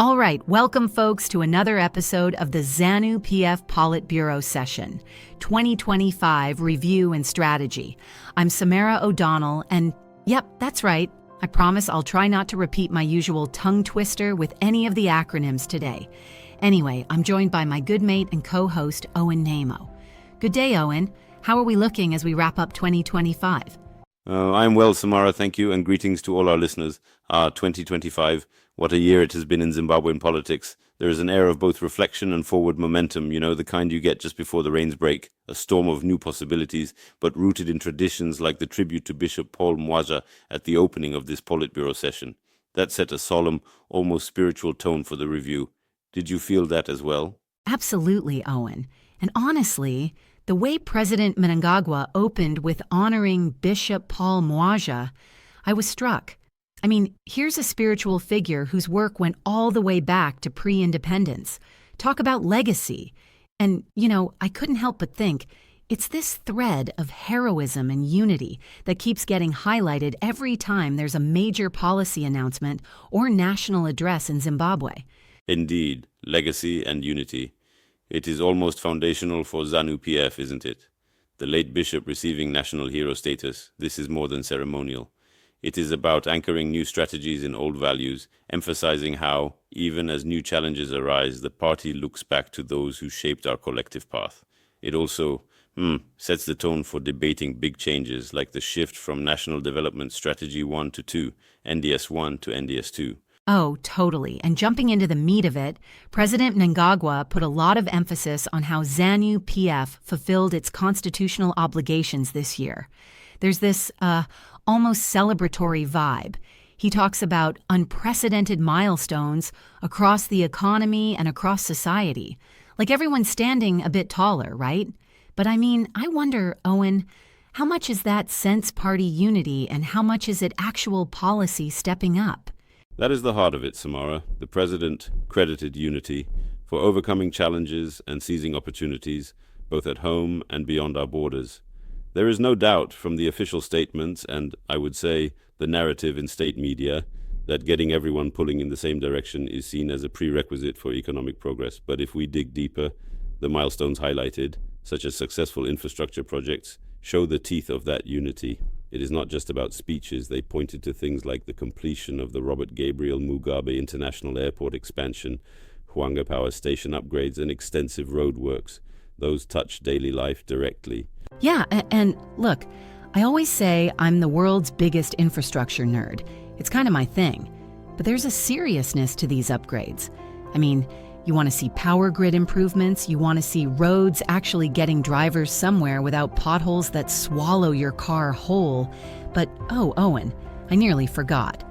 All right, welcome folks to another episode of the Zanu PF Politburo Session, 2025 Review and Strategy. I'm Samara O'Donnell, and yep, that's right. I promise I'll try not to repeat my usual tongue twister with any of the acronyms today. Anyway, I'm joined by my good mate and co-host, Owen Nhamo. Good day, Owen. How are we looking as we wrap up 2025? I'm well, Samara, thank you, and greetings to all our listeners. 2025, what a year it has been in Zimbabwean politics. There is an air of both reflection and forward momentum, the kind you get just before the rains break, a storm of new possibilities, but rooted in traditions like the tribute to Bishop Paul Mwazha at the opening of this Politburo session. That set a solemn, almost spiritual tone for the review. Did you feel that as well? Absolutely, Owen. And honestly, the way President Mnangagwa opened with honoring Bishop Paul Mwazha, I was struck. I mean, here's a spiritual figure whose work went all the way back to pre-independence. Talk about legacy. And, I couldn't help but think, it's this thread of heroism and unity that keeps getting highlighted every time there's a major policy announcement or national address in Zimbabwe. Indeed, legacy and unity. It is almost foundational for Zanu PF, isn't it? The late bishop receiving national hero status, this is more than ceremonial. It is about anchoring new strategies in old values, emphasizing how, even as new challenges arise, the party looks back to those who shaped our collective path. It also sets the tone for debating big changes like the shift from National Development Strategy 1 to 2, NDS 1 to NDS 2. Oh, totally. And jumping into the meat of it, President Mnangagwa put a lot of emphasis on how Zanu PF fulfilled its constitutional obligations this year. There's this almost celebratory vibe. He talks about unprecedented milestones across the economy and across society. Like everyone's standing a bit taller, right? But I wonder, Owen, how much is that sense party unity and how much is it actual policy stepping up? That is the heart of it, Samara. The president credited unity for overcoming challenges and seizing opportunities, both at home and beyond our borders. There is no doubt from the official statements and, I would say, the narrative in state media that getting everyone pulling in the same direction is seen as a prerequisite for economic progress. But if we dig deeper, the milestones highlighted, such as successful infrastructure projects, show the teeth of that unity. It is not just about speeches. They pointed to things like the completion of the Robert Gabriel Mugabe International Airport expansion, Hwanga Power Station upgrades, and extensive roadworks. Those touch daily life directly. Yeah, and look, I always say I'm the world's biggest infrastructure nerd. It's kind of my thing. But there's a seriousness to these upgrades. You want to see power grid improvements, you want to see roads actually getting drivers somewhere without potholes that swallow your car whole. But, Owen, I nearly forgot.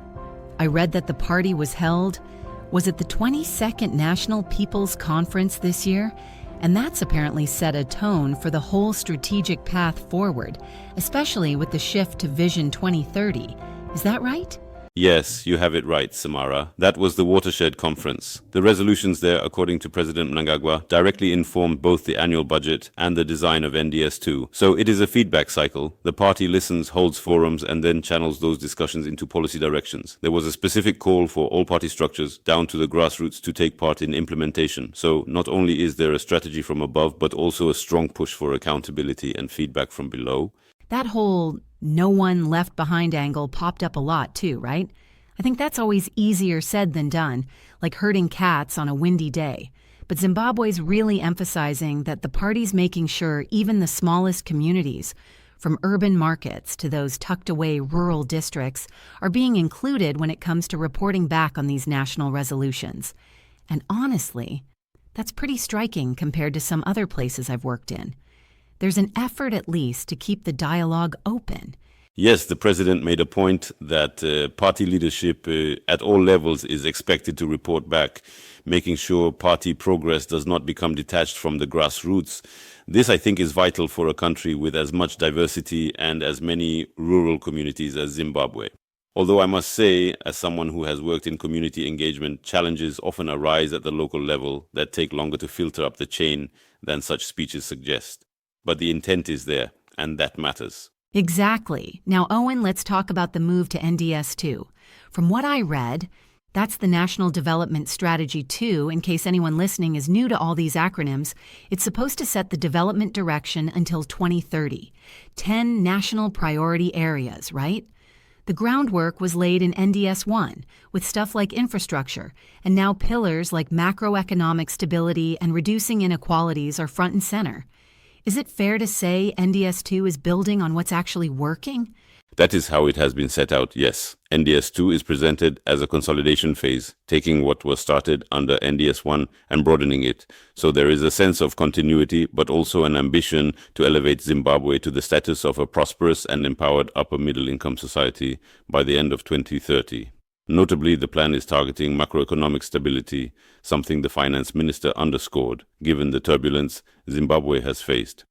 I read that the party was held, was it the 22nd National People's Conference this year? And that's apparently set a tone for the whole strategic path forward, especially with the shift to Vision 2030. Is that right? Yes, you have it right, Samara. That was the Watershed Conference. The resolutions there, according to President Mnangagwa, directly informed both the annual budget and the design of NDS2. So it is a feedback cycle. The party listens, holds forums, and then channels those discussions into policy directions. There was a specific call for all party structures, down to the grassroots, to take part in implementation. So not only is there a strategy from above, but also a strong push for accountability and feedback from below. That whole no one left behind angle popped up a lot too, right? I think that's always easier said than done, like herding cats on a windy day. But Zimbabwe's really emphasizing that the party's making sure even the smallest communities, from urban markets to those tucked away rural districts, are being included when it comes to reporting back on these national resolutions. And honestly, that's pretty striking compared to some other places I've worked in. There's an effort at least to keep the dialogue open. Yes, the president made a point that party leadership at all levels is expected to report back, making sure party progress does not become detached from the grassroots. This, I think, is vital for a country with as much diversity and as many rural communities as Zimbabwe. Although I must say, as someone who has worked in community engagement, challenges often arise at the local level that take longer to filter up the chain than such speeches suggest. But the intent is there, and that matters. Exactly. Now, Owen, let's talk about the move to NDS2. From what I read, That's the National Development Strategy 2, in case anyone listening is new to all these acronyms. It's supposed to set the development direction until 2030. 10 national priority areas, right? The groundwork was laid in NDS 1, with stuff like infrastructure, and now pillars like macroeconomic stability and reducing inequalities are front and center. Is it fair to say NDS 2 is building on what's actually working? That is how it has been set out, yes. NDS 2 is presented as a consolidation phase, taking what was started under NDS 1 and broadening it. So there is a sense of continuity, but also an ambition to elevate Zimbabwe to the status of a prosperous and empowered upper middle income society by the end of 2030. Notably, the plan is targeting macroeconomic stability, something the finance minister underscored, given the turbulence Zimbabwe has faced.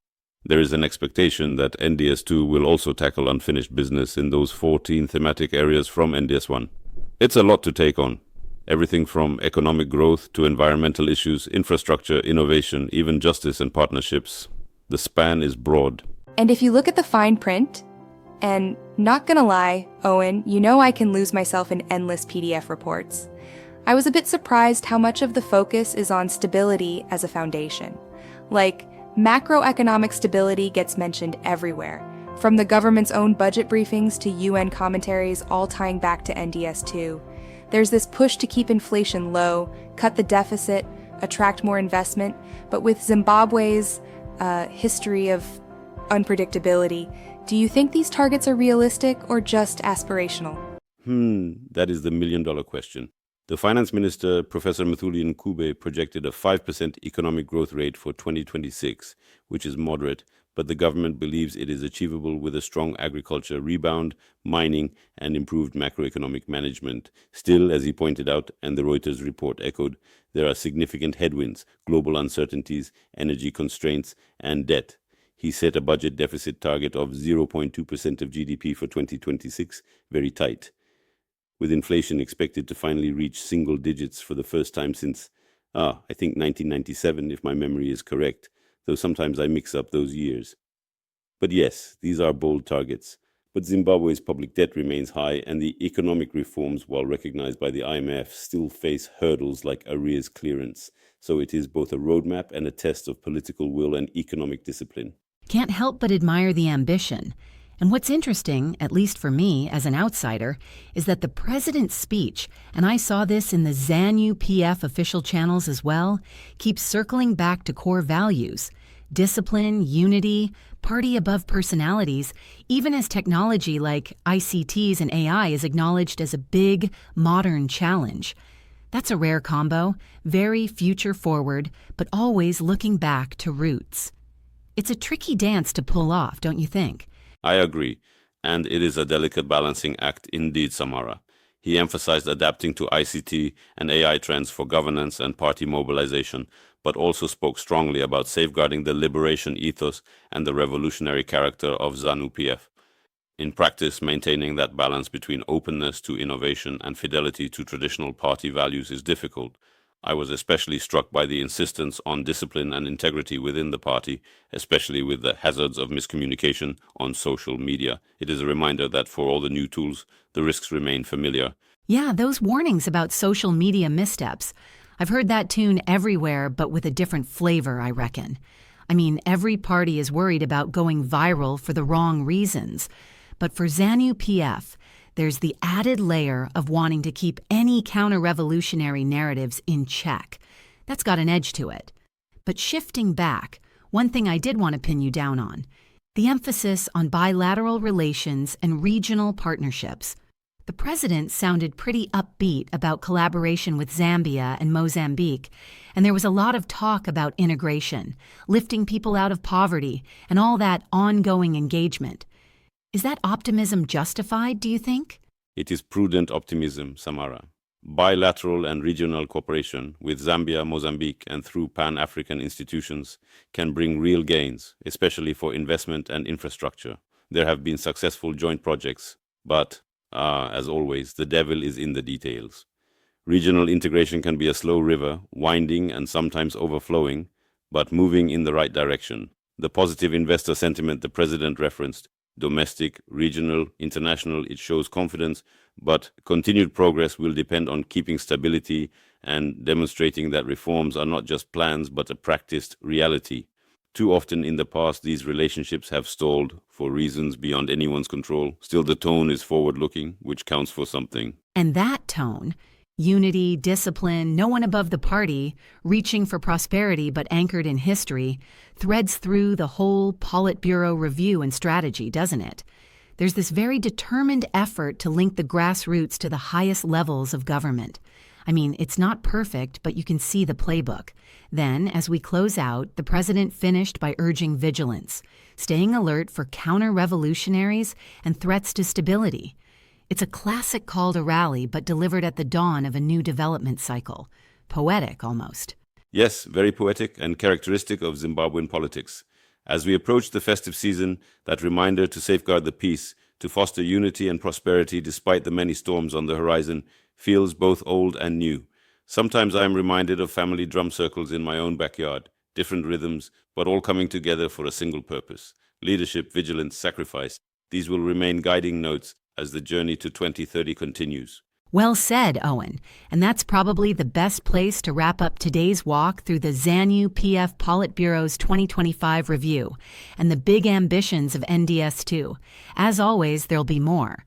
There is an expectation that NDS 2 will also tackle unfinished business in those 14 thematic areas from NDS 1. It's a lot to take on. Everything from economic growth to environmental issues, infrastructure, innovation, even justice and partnerships. The span is broad. And if you look at the fine print, and not gonna lie, Owen, you know I can lose myself in endless PDF reports. I was a bit surprised how much of the focus is on stability as a foundation. Like, macroeconomic stability gets mentioned everywhere, from the government's own budget briefings to UN commentaries, all tying back to NDS 2. There's this push to keep inflation low, cut the deficit, attract more investment, but with Zimbabwe's history of unpredictability, do you think these targets are realistic or just aspirational? That is the million-dollar question. The finance minister, Professor Mthuli Ncube, projected a 5% economic growth rate for 2026, which is moderate, but the government believes it is achievable with a strong agriculture rebound, mining, and improved macroeconomic management. Still, as he pointed out, and the Reuters report echoed, there are significant headwinds, global uncertainties, energy constraints, and debt. He set a budget deficit target of 0.2% of GDP for 2026, very tight, with inflation expected to finally reach single digits for the first time since, I think 1997, if my memory is correct, though sometimes I mix up those years. But yes, these are bold targets. But Zimbabwe's public debt remains high, and the economic reforms, while recognized by the IMF, still face hurdles like arrears clearance. So it is both a roadmap and a test of political will and economic discipline. Can't help but admire the ambition. And what's interesting, at least for me as an outsider, is that the president's speech, and I saw this in the Zanu PF official channels as well, keeps circling back to core values: discipline, unity, party above personalities, even as technology like ICTs and AI is acknowledged as a big, modern challenge. That's a rare combo, very future-forward, but always looking back to roots. It's a tricky dance to pull off, don't you think? I agree, and it is a delicate balancing act indeed, Samara. He emphasized adapting to ICT and AI trends for governance and party mobilization, but also spoke strongly about safeguarding the liberation ethos and the revolutionary character of Zanu PF. In practice, maintaining that balance between openness to innovation and fidelity to traditional party values is difficult. I was especially struck by the insistence on discipline and integrity within the party, especially with the hazards of miscommunication on social media. It is a reminder that for all the new tools, the risks remain familiar. Yeah, those warnings about social media missteps. I've heard that tune everywhere, but with a different flavor, I reckon. I mean, every party is worried about going viral for the wrong reasons. But for Zanu PF, there's the added layer of wanting to keep any counter-revolutionary narratives in check. That's got an edge to it. But shifting back, one thing I did want to pin you down on: the emphasis on bilateral relations and regional partnerships. The president sounded pretty upbeat about collaboration with Zambia and Mozambique, and there was a lot of talk about integration, lifting people out of poverty, and all that ongoing engagement. Is that optimism justified, do you think? It is prudent optimism, Samara. Bilateral and regional cooperation with Zambia, Mozambique, and through Pan-African institutions can bring real gains, especially for investment and infrastructure. There have been successful joint projects, but, as always, the devil is in the details. Regional integration can be a slow river, winding and sometimes overflowing, but moving in the right direction. The positive investor sentiment the president referenced domestic, regional, international. It shows confidence, but continued progress will depend on keeping stability and demonstrating that reforms are not just plans, but a practiced reality. Too often in the past, these relationships have stalled for reasons beyond anyone's control. Still, the tone is forward-looking, which counts for something. And that tone, unity, discipline, no one above the party, reaching for prosperity but anchored in history, threads through the whole Politburo review and strategy, doesn't it? There's this very determined effort to link the grassroots to the highest levels of government. I mean, it's not perfect, but you can see the playbook. Then, as we close out, the president finished by urging vigilance, staying alert for counter-revolutionaries and threats to stability. It's a classic call to rally, but delivered at the dawn of a new development cycle. Poetic, almost. Yes, very poetic and characteristic of Zimbabwean politics. As we approach the festive season, that reminder to safeguard the peace, to foster unity and prosperity despite the many storms on the horizon, feels both old and new. Sometimes I am reminded of family drum circles in my own backyard, different rhythms, but all coming together for a single purpose. Leadership, vigilance, sacrifice. These will remain guiding notes as the journey to 2030 continues. Well said, Owen. And that's probably the best place to wrap up today's walk through the Zanu PF Politburo's 2025 review and the big ambitions of NDS2. As always, there'll be more.